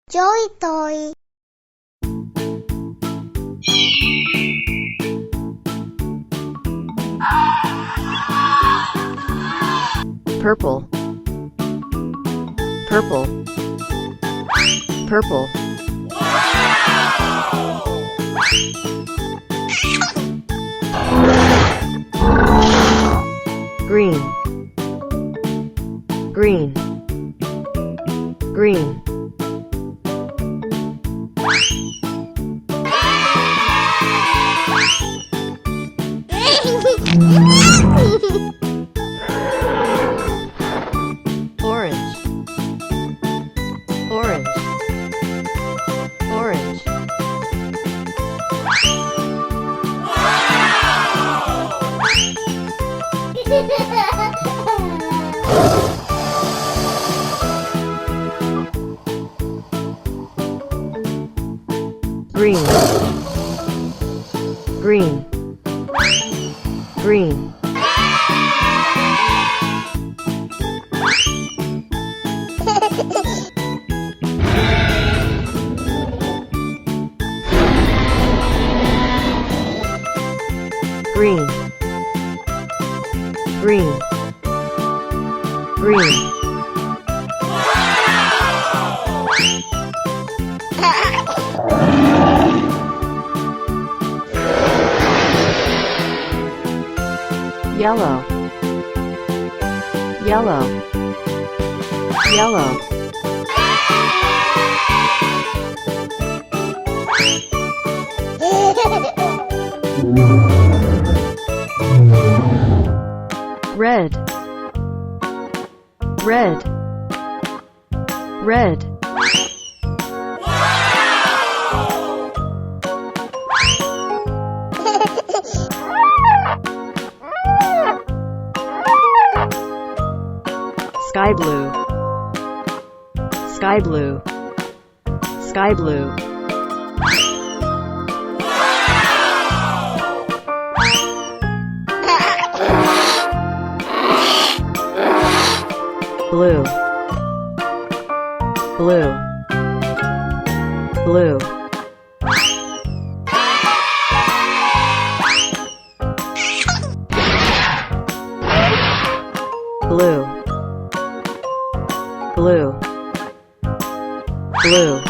JoyToy. Purple, purple, purple. Green, green, green. Orange, orange, orange. Green, green, green. Green, green, green. Yellow, yellow, yellow. Red, red, red. Sky blue, sky blue, sky blue. Blue, blue, blue. Blue, blue, blue.